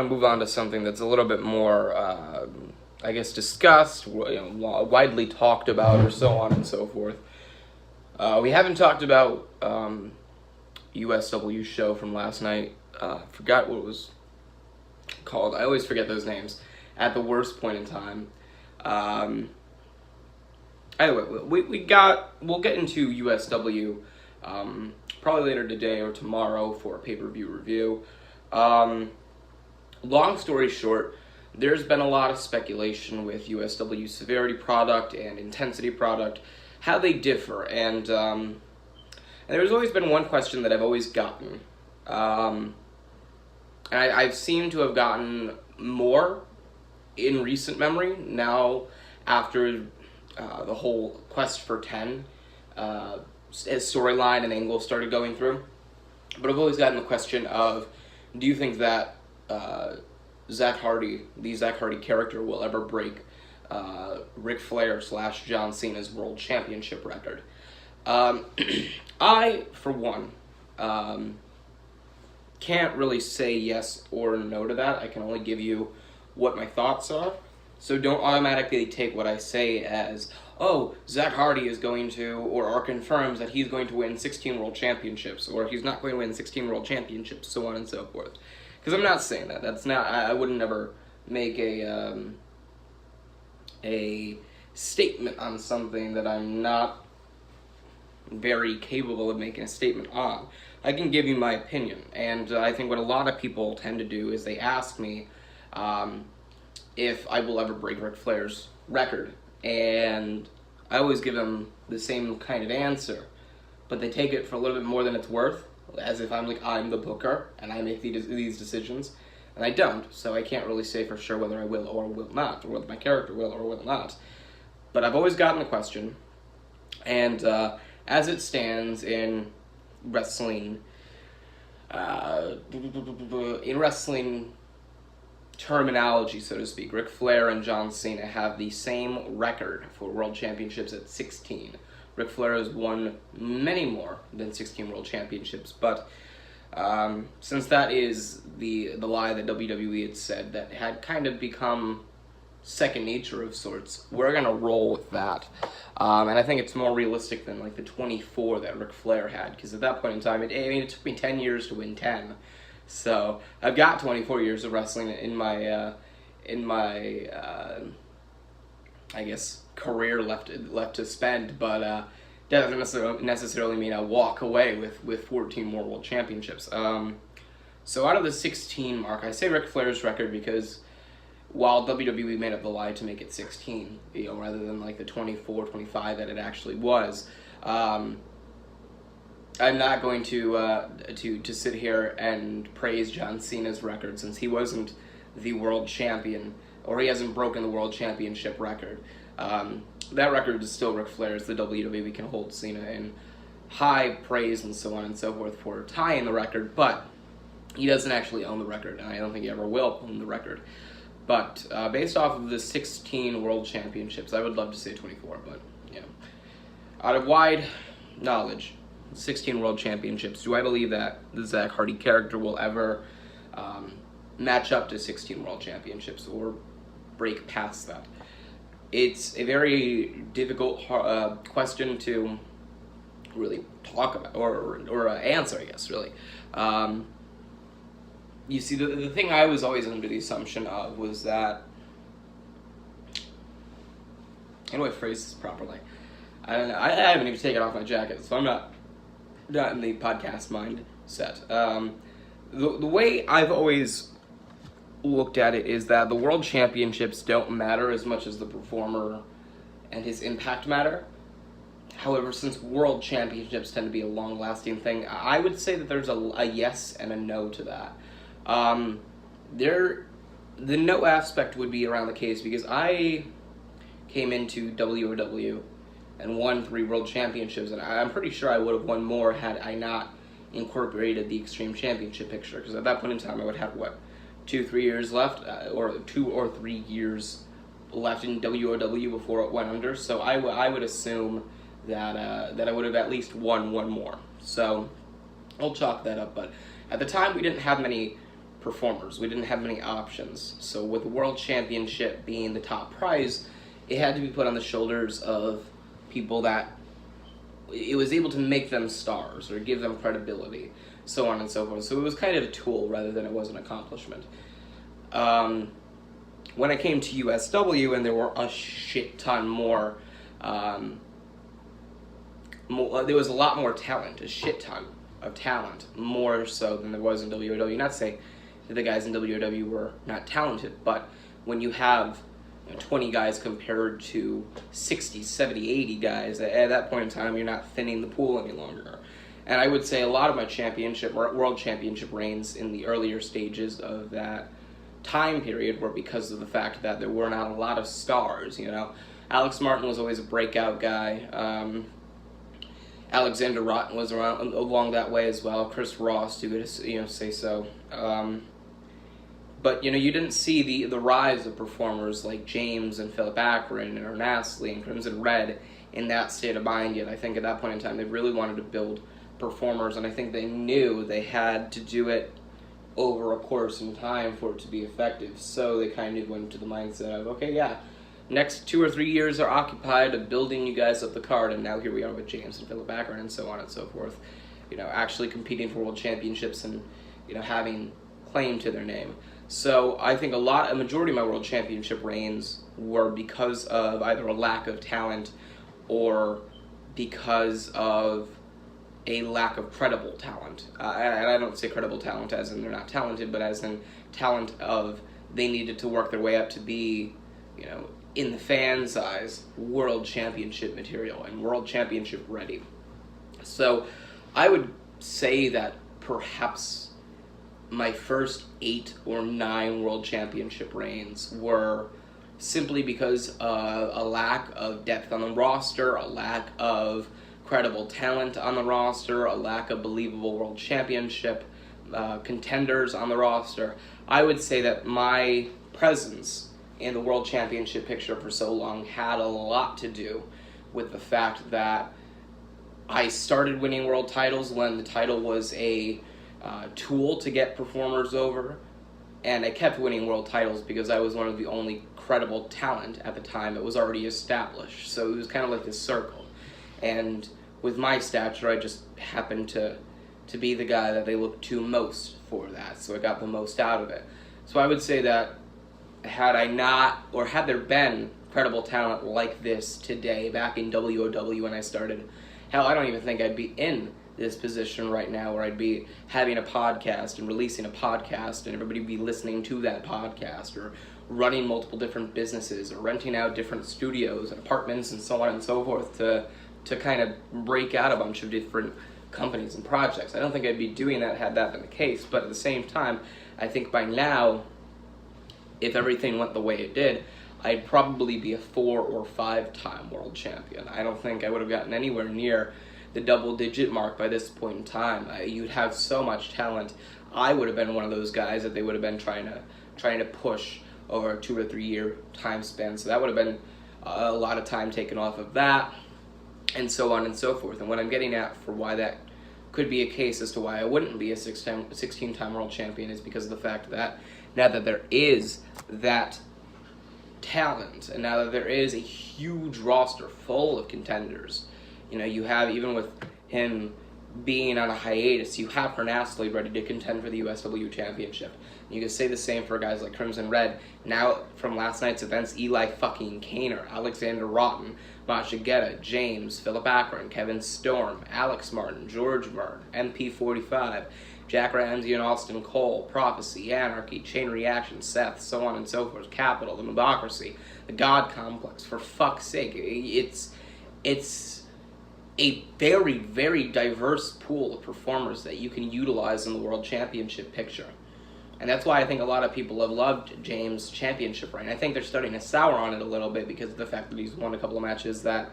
to move on to something that's a little bit more, I guess, discussed, widely talked about, or so on and so forth. We haven't talked about USW show from last night. Forgot what it was called. I always forget those names at the worst point in time. Anyway, we'll get into USW probably later today or tomorrow for a pay-per-view review. Long story short, there's been a lot of speculation with USW severity product and intensity product, how they differ, and there's always been one question that I've always gotten, and I've seemed to have gotten more in recent memory now after the whole Quest for 10 storyline and angle started going through. But I've always gotten the question of, do you think that Zack Hardy, the Zack Hardy character, will ever break Ric Flair / John Cena's World Championship record? I, for one, can't really say yes or no to that. I can only give you what my thoughts are. So don't automatically take what I say as, oh, Zack Hardy is going to, or confirms that he's going to win 16 World Championships, or he's not going to win 16 World Championships, so on and so forth. Because I'm not saying that. That's not, I wouldn't ever make a statement on something that I'm not very capable of making a statement on. I can give you my opinion, and I think what a lot of people tend to do is they ask me if I will ever break Ric Flair's record, and I always give them the same kind of answer, but they take it for a little bit more than it's worth, as if I'm the booker, and I make these decisions, and I don't, so I can't really say for sure whether I will or will not, or whether my character will or will not. But I've always gotten the question, and as it stands in wrestling, terminology, so to speak, Ric Flair and John Cena have the same record for World Championships at 16. Ric Flair has won many more than 16 World Championships, but since that is the lie that WWE had said that had kind of become second nature of sorts, we're gonna roll with that. And I think it's more realistic than like the 24 that Ric Flair had, because at that point in time, it took me 10 years to win 10. So I've got 24 years of wrestling in my I guess career left to spend, but that doesn't necessarily mean I walk away with 14 more World Championships. So out of the 16 mark, I say Ric Flair's record because while WWE made up the lie to make it 16, rather than like the 24, 25 that it actually was. I'm not going to sit here and praise John Cena's record since he wasn't the world champion, or he hasn't broken the world championship record. That record is still Ric Flair's. The WWE can hold Cena in high praise and so on and so forth for tying the record, but he doesn't actually own the record, and I don't think he ever will own the record. But based off of the 16 world championships, I would love to say 24, but out of wide knowledge, 16 world championships. Do I believe that the Zack Hardy character will ever match up to 16 world championships or break past that? It's a very difficult question to really talk about or answer, I guess, really. You see, the thing I was always under the assumption of was that, how do I phrase this properly? I don't know. I haven't even taken off my jacket, so I'm not in the podcast mindset. The way I've always looked at it is that the World Championships don't matter as much as the performer and his impact matter. However, since World Championships tend to be a long-lasting thing, I would say that there's a yes and a no to that. The no aspect would be around the case because I came into WOW and won 3 World Championships, and I'm pretty sure I would have won more had I not incorporated the Extreme Championship picture, because at that point in time I would have, 2-3 years left, or 2 or 3 years left in WOW before it went under, so I would assume that I would have at least won one more. So I'll chalk that up, but at the time we didn't have many performers. We didn't have many options. So with the World Championship being the top prize, it had to be put on the shoulders of people that it was able to make them stars or give them credibility, so on and so forth. So it was kind of a tool rather than it was an accomplishment. When I came to USW and there were a shit ton more, there was a lot more talent, a shit ton of talent, more so than there was in WOW. Not to say that the guys in WOW were not talented, but when you have 20 guys compared to 60, 70, 80 guys, at that point in time, you're not thinning the pool any longer. And I would say a lot of my world championship reigns in the earlier stages of that time period were because of the fact that there were not a lot of stars, Alex Martin was always a breakout guy. Alexander Rotten was around along that way as well. Chris Ross, say so. But you didn't see the rise of performers like James and Philip Akron or Nastley and Crimson Red in that state of mind yet. I think at that point in time they really wanted to build performers, and I think they knew they had to do it over a course in time for it to be effective. So they kind of went into the mindset of, okay, yeah, next 2 or 3 years are occupied of building you guys up the card, and now here we are with James and Philip Akron and so on and so forth, actually competing for world championships and having claim to their name. So I think a majority of my world championship reigns were because of either a lack of talent or because of a lack of credible talent. And I don't say credible talent as in they're not talented, but as in talent of they needed to work their way up to be, in the fans' eyes, world championship material and world championship ready. So I would say that perhaps my first 8 or 9 world championship reigns were simply because of a lack of depth on the roster, a lack of credible talent on the roster, a lack of believable world championship contenders on the roster. I would say that my presence in the world championship picture for so long had a lot to do with the fact that I started winning world titles when the title was a tool to get performers over, and I kept winning world titles because I was one of the only credible talent at the time that was already established. So it was kind of like this circle, and with my stature, I just happened to be the guy that they looked to most for that, so I got the most out of it. So I would say that had there been credible talent like this today, back in WOW when I started, hell, I don't even think I'd be in this position right now where I'd be having a podcast and releasing a podcast and everybody be listening to that podcast, or running multiple different businesses, or renting out different studios and apartments and so on and so forth to kind of break out a bunch of different companies and projects. I don't think I'd be doing that had that been the case, but at the same time, I think by now, if everything went the way it did, I'd probably be a 4 or 5 time world champion. I don't think I would have gotten anywhere near the double-digit mark by this point in time. You'd have so much talent. I would have been one of those guys that they would have been trying to push over a 2 or 3 year time span. So that would have been a lot of time taken off of that, and so on and so forth. And what I'm getting at for why that could be a case as to why I wouldn't be a 16-time world champion is because of the fact that now that there is that talent, and now that there is a huge roster full of contenders, you have, even with him being on a hiatus, you have Nastley ready to contend for the USW Championship. You can say the same for guys like Crimson Red. Now, from last night's events, Eli fucking Kaner, Alexander Rotten, Masha Guetta, James, Philip Akron, Kevin Storm, Alex Martin, George Murn, MP45, Jack Ramsey and Austin Cole, Prophecy, Anarchy, Chain Reaction, Seth, so on and so forth, Capital, the Mobocracy, the God Complex. For fuck's sake, it's a very, very diverse pool of performers that you can utilize in the World Championship picture. And that's why I think a lot of people have loved James' championship reign. I think they're starting to sour on it a little bit because of the fact that he's won a couple of matches that,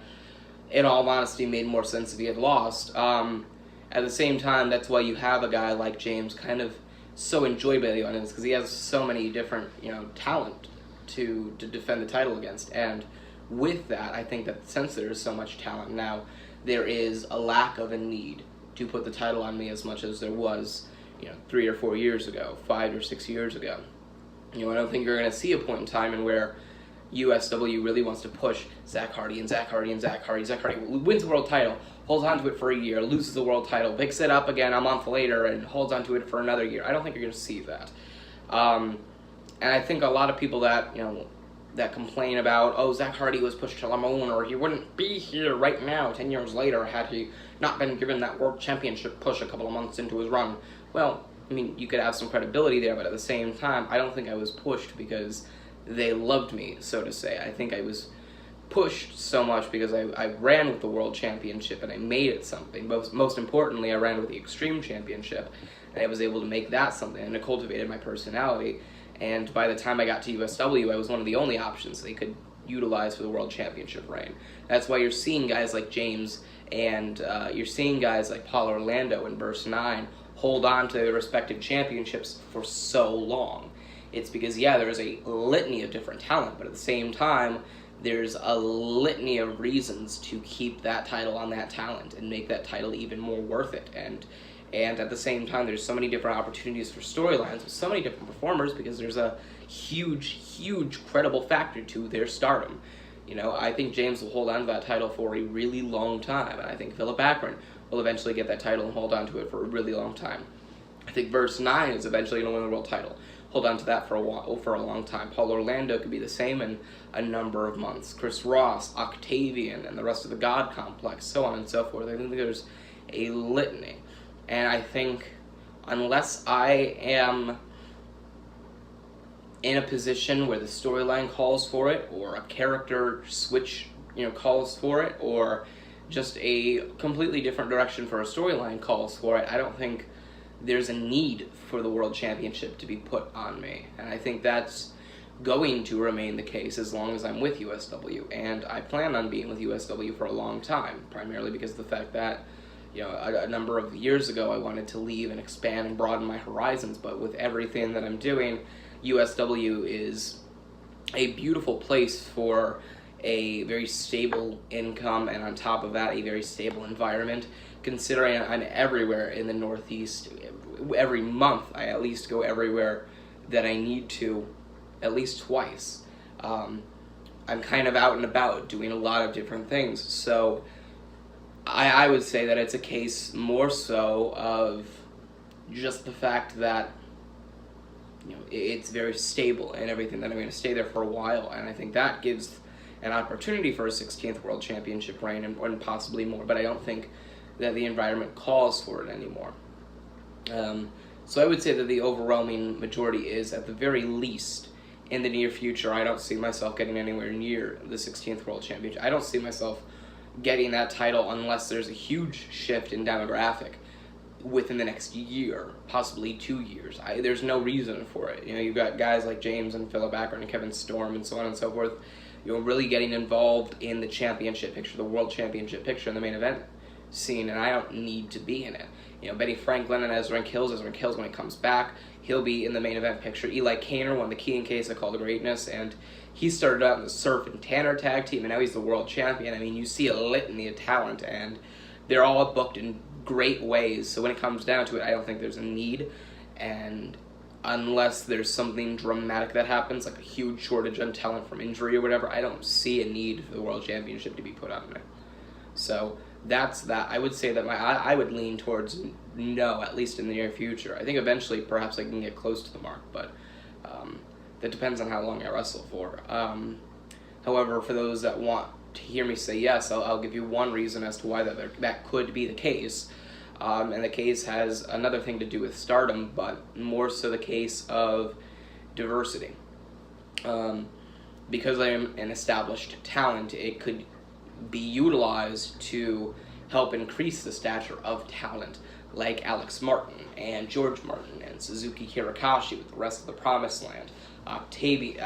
in all honesty, made more sense if he had lost. At the same time, that's why you have a guy like James kind of so enjoyed by the audience, because he has so many different, talent to defend the title against. And with that, I think that since there is so much talent now, there is a lack of a need to put the title on me as much as there was 3 or 4 years ago, 5 or 6 years ago. I don't think you're going to see a point in time in where USW really wants to push Zack Hardy and Zack Hardy and Zack Hardy. Zack Hardy wins the world title, holds on to it for a year, loses the world title, picks it up again a month later, and holds on to it for another year. I don't think you're going to see that. And I think a lot of people that, that complain about, oh, Zack Hardy was pushed to the moon, or he wouldn't be here right now 10 years later had he not been given that world championship push a couple of months into his run. Well, you could have some credibility there, but at the same time, I don't think I was pushed because they loved me, so to say. I think I was pushed so much because I ran with the world championship and I made it something. Most importantly, I ran with the Extreme Championship, and I was able to make that something, and it cultivated my personality. And by the time I got to USW, I was one of the only options they could utilize for the world championship reign. That's why you're seeing guys like James and you're seeing guys like Paul Orlando and Verse 9 hold on to their respective championships for so long. It's because, there is a litany of different talent, but at the same time, there's a litany of reasons to keep that title on that talent and make that title even more worth it. And at the same time, there's so many different opportunities for storylines with so many different performers because there's a huge credible factor to their stardom. I think James will hold on to that title for a really long time, and I think Philip Akron will eventually get that title and hold on to it for a really long time. I think Verse 9 is eventually going to win the world title. Hold on to that for a long time. Paul Orlando could be the same in a number of months. Chris Ross, Octavian, and the rest of the God Complex, so on and so forth. I think there's a litany. And I think unless I am in a position where the storyline calls for it, or a character switch, calls for it, or just a completely different direction for a storyline calls for it, I don't think there's a need for the World Championship to be put on me. And I think that's going to remain the case as long as I'm with USW. And I plan on being with USW for a long time, primarily because of the fact that, a number of years ago I wanted to leave and expand and broaden my horizons, but with everything that I'm doing, USW is a beautiful place for a very stable income, and on top of that, a very stable environment. Considering I'm everywhere in the Northeast, every month I at least go everywhere that I need to, at least twice. I'm kind of out and about doing a lot of different things, so I would say that it's a case more so of just the fact that it's very stable and everything, that I'm going to stay there for a while, and I think that gives an opportunity for a 16th World Championship reign and possibly more, but I don't think that the environment calls for it anymore. So I would say that the overwhelming majority is, at the very least, in the near future, I don't see myself getting anywhere near the 16th World Championship. I don't see myself getting that title unless there's a huge shift in demographic within the next year, possibly 2 years. There's no reason for it. You've got guys like James and Philip Akron and Kevin Storm and so on and so forth, really getting involved in the championship picture, the world championship picture in the main event scene, and I don't need to be in it. Benny Franklin and Ezra Kills when he comes back, he'll be in the main event picture. Eli Kaner won the Key and Case of Call to Greatness, and he started out in the Surf and Tanner tag team, and now he's the world champion. You see a litany of talent, and they're all booked in great ways. So when it comes down to it, I don't think there's a need, and unless there's something dramatic that happens, like a huge shortage on talent from injury or whatever, I don't see a need for the World Championship to be put on me. So that's that. I would say that I would lean towards no, at least in the near future. I think eventually perhaps I can get close to the mark, but that depends on how long I wrestle for. However, for those that want to hear me say yes, I'll give you one reason as to why that could be the case. And the case has another thing to do with stardom, but more so the case of diversity. Because I am an established talent, it could be utilized to help increase the stature of talent, like Alex Martin and George Martin and Suzuki Hirakashi with the rest of the Promised Land. Octavian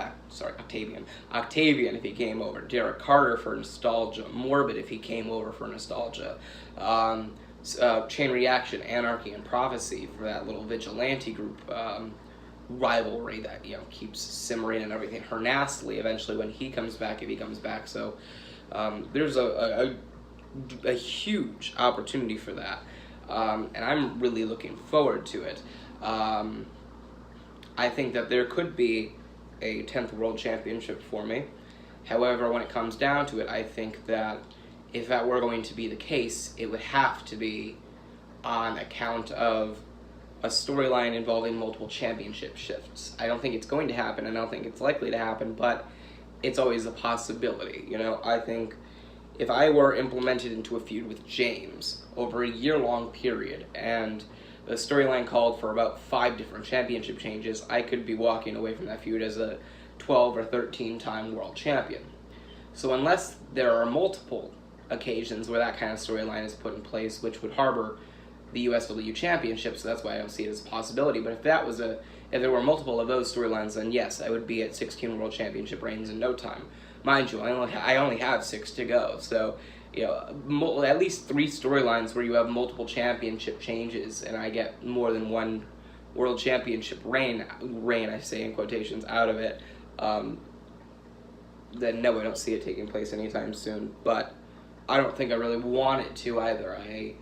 if he came over. Derek Carter for nostalgia. Morbid if he came over for nostalgia. Chain Reaction, Anarchy, and Prophecy for that little vigilante group rivalry that keeps simmering and everything. Hernastly eventually when he comes back, if he comes back. So there's a huge opportunity for that. and I'm really looking forward to it. I think that there could be a 10th World Championship for me. However, when it comes down to it, I think that if that were going to be the case, it would have to be on account of a storyline involving multiple championship shifts. I don't think it's going to happen, and I don't think it's likely to happen, but it's always a possibility. You know, I think if I were implemented into a feud with James over a year-long period, and the storyline called for about 5 different championship changes, I could be walking away from that feud as a 12 or 13-time world champion. So unless there are multiple occasions where that kind of storyline is put in place, which would harbor the USW Championship, so that's why I don't see it as a possibility. But if there were multiple of those storylines, then yes, I would be at 16 World Championship reigns in no time. Mind you, I only have 6 to go, so you know, at least 3 storylines where you have multiple championship changes, and I get more than one World Championship reign I say in quotations, out of it. Then no, I don't see it taking place anytime soon. But I don't think I really want it to either. I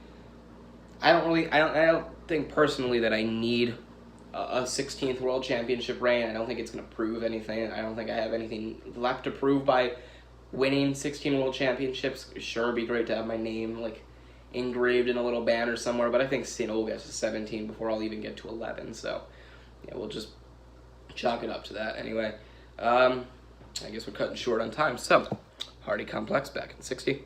don't think personally that I need a 16th World Championship reign. I don't think it's going to prove anything. I don't think I have anything left to prove by winning 16 World Championships. Sure, it'd be great to have my name like engraved in a little banner somewhere, but I think Cena will get to 17 before I'll even get to 11. So yeah, we'll just chalk it up to that anyway. I guess we're cutting short on time. So Hardy Complex back in 60.